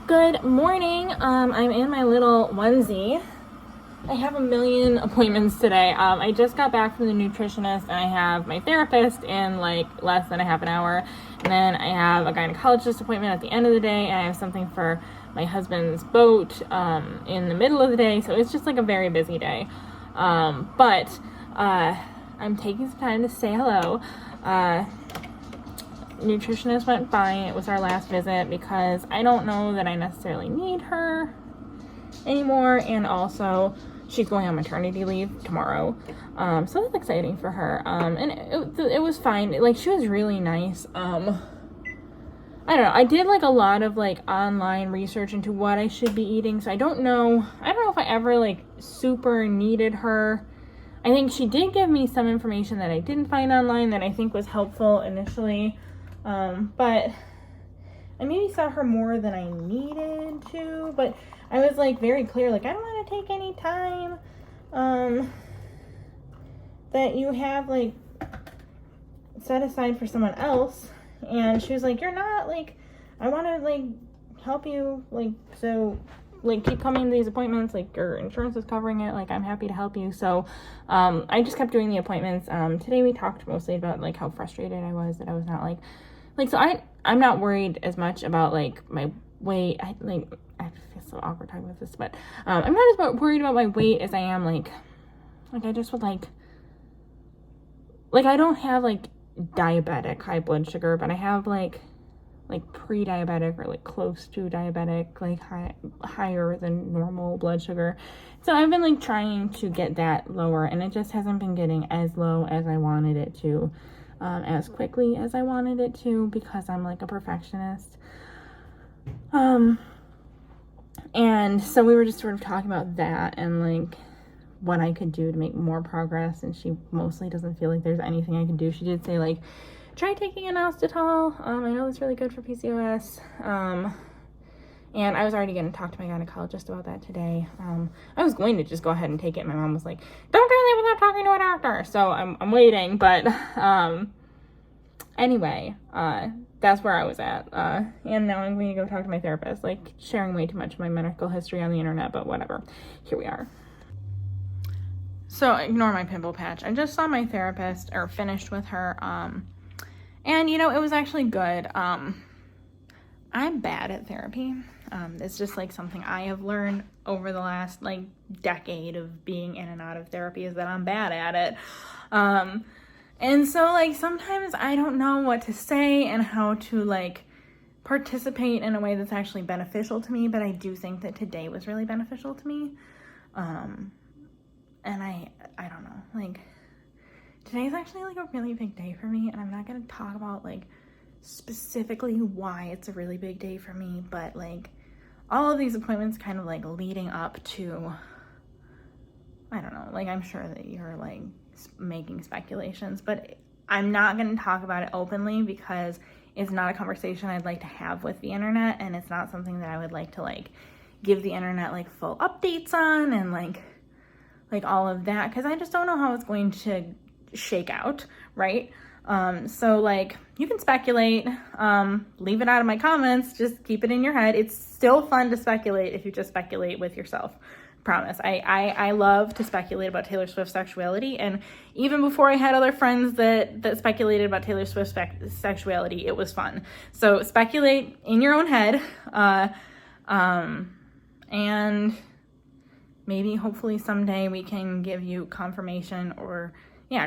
Good morning. I'm in my little onesie. I have a million appointments today. I just got back from the nutritionist and I have my therapist in like less than a half an hour. And then I have a gynecologist appointment at the end of the day, and I have something for my husband's boat in the middle of the day. So it's just like a very busy day. But I'm taking some time to say hello. Nutritionist went fine. It was our last visit because I don't know that I necessarily need her anymore, and also she's going on maternity leave tomorrow, so that's exciting for her. And it was fine. Like, she was really nice. I don't know, I did like a lot of like online research into what I should be eating, so I don't know if I ever like super needed her. I think she did give me some information that I didn't find online that I think was helpful initially. But I maybe saw her more than I needed to, but I was like very clear, like, I don't want to take any time, that you have like set aside for someone else. And she was like, you're not, like, I want to like help you, like, so like keep coming to these appointments, like your insurance is covering it, like I'm happy to help you. So I just kept doing the appointments. Today we talked mostly about like how frustrated I was that I was not like so I'm not worried as much about like my weight. I feel so awkward talking about this, but I'm not as worried about my weight as I am like I just would like I don't have like diabetic high blood sugar, but I have like pre-diabetic or like close to diabetic, like higher than normal blood sugar. So I've been like trying to get that lower, and it just hasn't been getting as low as I wanted it to, as quickly as I wanted it to, because I'm like a perfectionist. And so we were just sort of talking about that and like what I could do to make more progress, and she mostly doesn't feel like there's anything I can do. She did say like, try taking an inositol. I know it's really good for PCOS. And I was already going to talk to my gynecologist about that today. I was going to just go ahead and take it. My mom was like, don't do that without talking to a doctor. So I'm waiting. But anyway, that's where I was at. And now I'm going to go talk to my therapist, like sharing way too much of my medical history on the internet, but whatever. Here we are. So ignore my pimple patch. I just saw my therapist, or finished with her. And, you know, it was actually good. I'm bad at therapy. It's just like something I have learned over the last like decade of being in and out of therapy, is that I'm bad at it. And so like sometimes I don't know what to say and how to like participate in a way that's actually beneficial to me, but I do think that today was really beneficial to me. And I don't know, like, today's actually like a really big day for me, and I'm not going to talk about like specifically why it's a really big day for me, but like all of these appointments kind of like leading up to, I don't know, like I'm sure that you're like making speculations, but I'm not going to talk about it openly because it's not a conversation I'd like to have with the internet, and it's not something that I would like to like give the internet like full updates on and like all of that, because I just don't know how it's going to shake out, right? So like you can speculate, leave it out of my comments, just keep it in your head. It's still fun to speculate if you just speculate with yourself. Promise. I love to speculate about Taylor Swift's sexuality, and even before I had other friends that speculated about Taylor Swift's sexuality, it was fun. So speculate in your own head, and maybe hopefully someday we can give you confirmation, or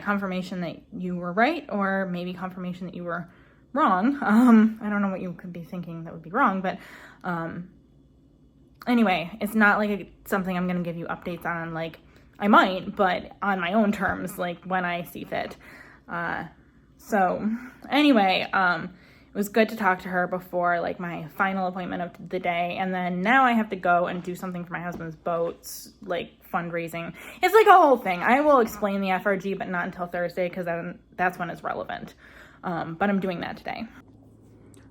confirmation that you were right, or maybe confirmation that you were wrong. I don't know what you could be thinking that would be wrong, but anyway, it's not like something I'm going to give you updates on. Like, I might, but on my own terms, like when I see fit. So anyway, it was good to talk to her before like my final appointment of the day. And then now I have to go and do something for my husband's boats, like fundraising. It's like a whole thing. I will explain the FRG, but not until Thursday, because that's when it's relevant. But I'm doing that today.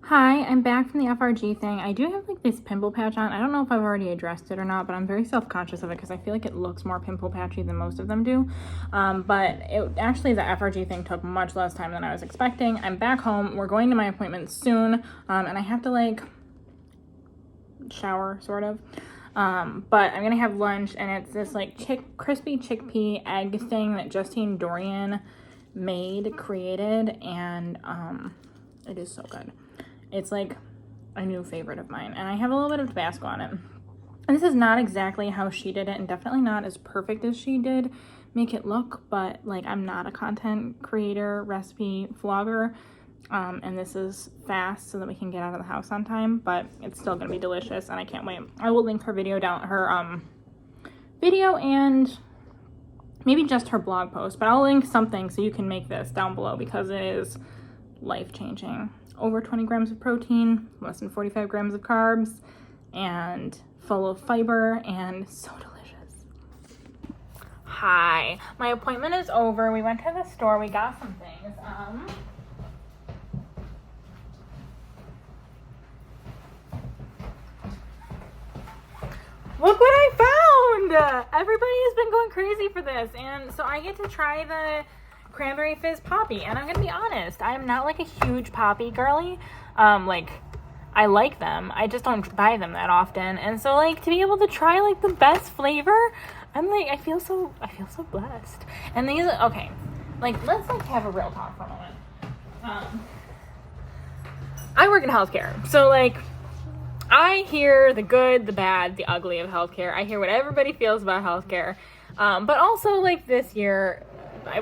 Hi, I'm back from the FRG thing. I do have like this pimple patch on. I don't know if I've already addressed it or not, but I'm very self-conscious of it because I feel like it looks more pimple patchy than most of them do. But it actually, the FRG thing took much less time than I was expecting. I'm back home. We're going to my appointment soon. And I have to like shower, sort of. But I'm gonna have lunch, and it's this like crispy chickpea egg thing that Justine Dorian created, and it is so good. It's like a new favorite of mine, and I have a little bit of Tabasco on it. And this is not exactly how she did it, and definitely not as perfect as she did make it look, but like I'm not a content creator, recipe vlogger, and this is fast so that we can get out of the house on time, but it's still gonna be delicious, and I can't wait. I will link her video down, her video, and maybe just her blog post, but I'll link something so you can make this down below, because it is life-changing. Over 20 grams of protein, less than 45 grams of carbs, and full of fiber, and so delicious. Hi, my appointment is over. We went to the store, we got some things. Look what I found! Everybody has been going crazy for this, and so I get to try the cranberry fizz poppy, and I'm gonna be honest, I am not like a huge poppy girly. Like, I like them, I just don't buy them that often, and so like to be able to try like the best flavor, I'm like, I feel so blessed. And these, okay, like let's like have a real talk for a moment. I work in healthcare, so like I hear the good, the bad, the ugly of healthcare. I hear what everybody feels about healthcare. But also like this year,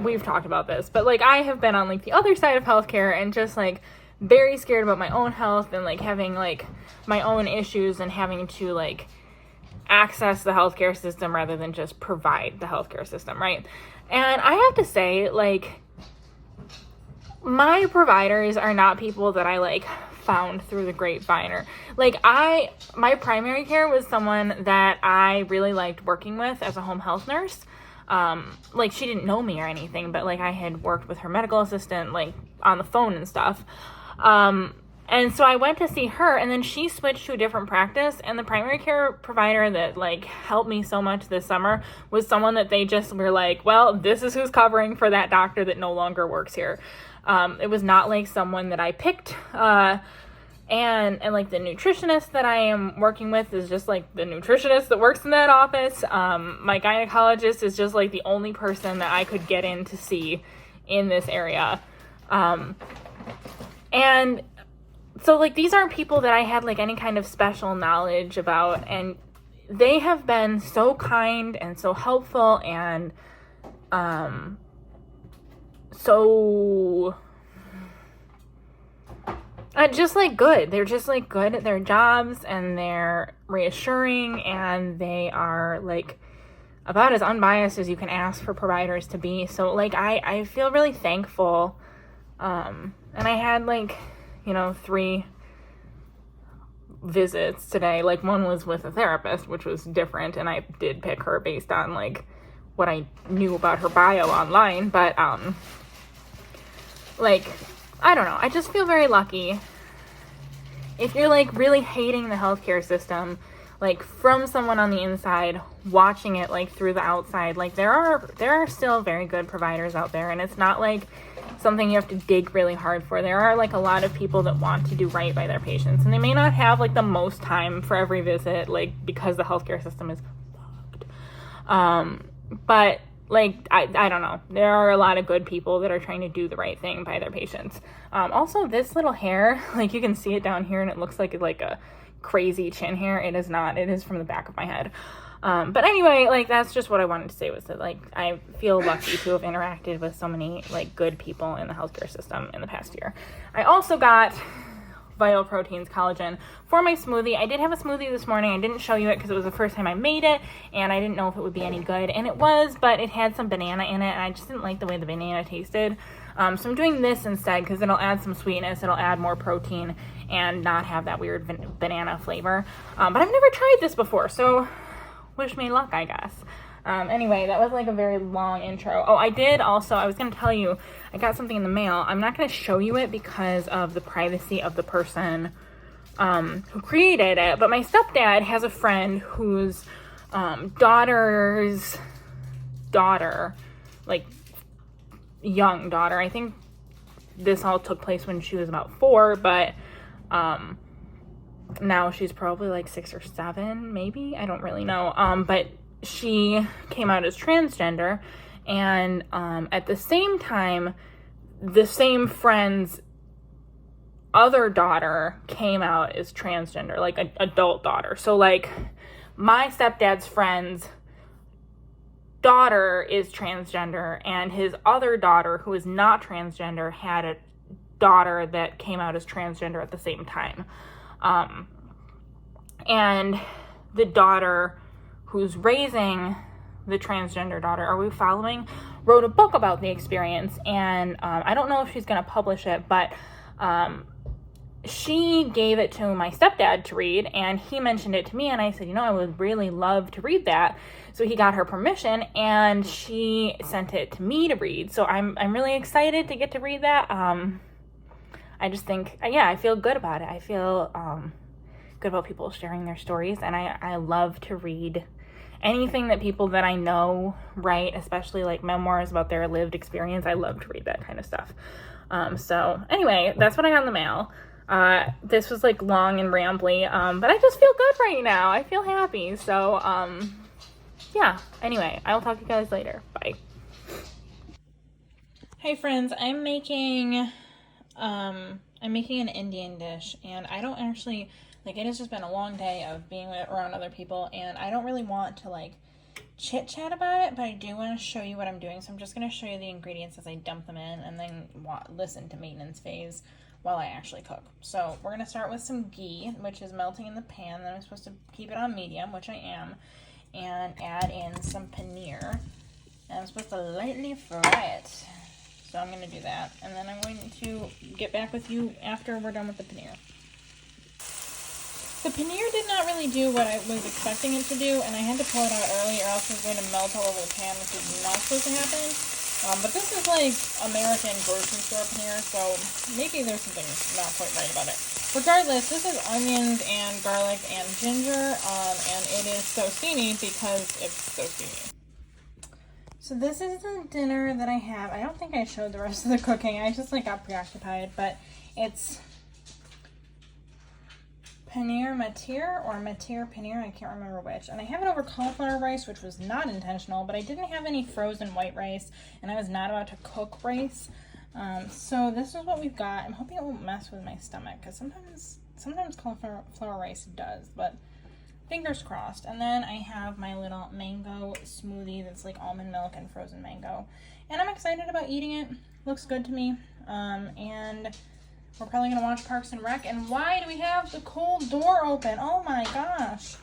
we've talked about this, but like I have been on like the other side of healthcare and just like very scared about my own health and like having like my own issues and having to like access the healthcare system rather than just provide the healthcare system, right? And I have to say, like, my providers are not people that I like found through the grapevine, or like my primary care was someone that I really liked working with as a home health nurse. Like she didn't know me or anything, but like I had worked with her medical assistant like on the phone and stuff. And so I went to see her, and then she switched to a different practice, and the primary care provider that like helped me so much this summer was someone that they just were like, well, this is who's covering for that doctor that no longer works here. It was not like someone that I picked, and like the nutritionist that I am working with is just like the nutritionist that works in that office. My gynecologist is just like the only person that I could get in to see in this area. And so like these aren't people that I had like any kind of special knowledge about, and they have been so kind and so helpful and so just like good. They're just like good at their jobs, and they're reassuring, and they are like about as unbiased as you can ask for providers to be. So like I feel really thankful. And I had like, 3 visits today. Like one was with a therapist, which was different, and I did pick her based on like what I knew about her bio online, but like I don't know, I just feel very lucky. If you're like really hating the healthcare system, like from someone on the inside watching it like through the outside, like there are still very good providers out there, and it's not like something you have to dig really hard for. There are like a lot of people that want to do right by their patients, and they may not have like the most time for every visit, like because the healthcare system is fucked. But like I don't know, there are a lot of good people that are trying to do the right thing by their patients. Also, this little hair, like you can see it down here, and it looks like a crazy chin hair. It is not. It is from the back of my head. But anyway, like that's just what I wanted to say, was that like I feel lucky to have interacted with so many like good people in the healthcare system in the past year. I also got Vital Proteins collagen for my smoothie. I did have a smoothie this morning. I didn't show you it because it was the first time I made it, and I didn't know if it would be any good, and it was, but it had some banana in it, and I just didn't like the way the banana tasted. So I'm doing this instead because it'll add some sweetness, it'll add more protein, and not have that weird banana flavor. But I've never tried this before, so wish me luck, I guess. Anyway, that was like a very long intro. Oh, I was going to tell you, I got something in the mail. I'm not going to show you it because of the privacy of the person who created it, but my stepdad has a friend whose daughter's daughter, like young daughter, I think this all took place when she was about 4, but now she's probably like 6 or 7, maybe. I don't really know. But she came out as transgender, and at the same time, the same friend's other daughter came out as transgender, like an adult daughter. So like my stepdad's friend's daughter is transgender, and his other daughter, who is not transgender, had a daughter that came out as transgender at the same time. And the daughter who's raising the transgender daughter, are we following, wrote a book about the experience, and I don't know if she's going to publish it, but she gave it to my stepdad to read, and he mentioned it to me, and I said, you know, I would really love to read that. So he got her permission, and she sent it to me to read. So I'm really excited to get to read that. I just think, yeah, I feel good about it. I feel good about people sharing their stories, and I love to read anything that people that I know write, especially like memoirs about their lived experience. I love to read that kind of stuff. So anyway, that's what I got in the mail. This was like long and rambly, but I just feel good right now. I feel happy. So, yeah, anyway, I will talk to you guys later. Bye. Hey friends, I'm making an Indian dish, and I don't actually, like, it has just been a long day of being around other people, and I don't really want to like chit chat about it, but I do want to show you what I'm doing. So I'm just going to show you the ingredients as I dump them in, and then listen to maintenance phase while I actually cook. So we're going to start with some ghee, which is melting in the pan. Then I'm supposed to keep it on medium, which I am, and add in some paneer. And I'm supposed to lightly fry it. So I'm going to do that. And then I'm going to get back with you after we're done with the paneer. The paneer did not really do what I was expecting it to do, and I had to pull it out early or else it was going to melt all over the pan, which is not supposed to happen. But this is like American grocery store paneer, so maybe there's something not quite right about it. Regardless, this is onions and garlic and ginger, and it is sosini because it's sosini. So this is the dinner that I have. I don't think I showed the rest of the cooking. I just like got preoccupied, but it's paneer matir or matir paneer, I can't remember which. And I have it over cauliflower rice, which was not intentional, but I didn't have any frozen white rice, and I was not about to cook rice. So this is what we've got. I'm hoping it won't mess with my stomach, because sometimes cauliflower rice does, but fingers crossed. And then I have my little mango smoothie that's like almond milk and frozen mango. And I'm excited about eating it. Looks good to me. And we're probably going to watch Parks and Rec. And why do we have the cold door open? Oh my gosh.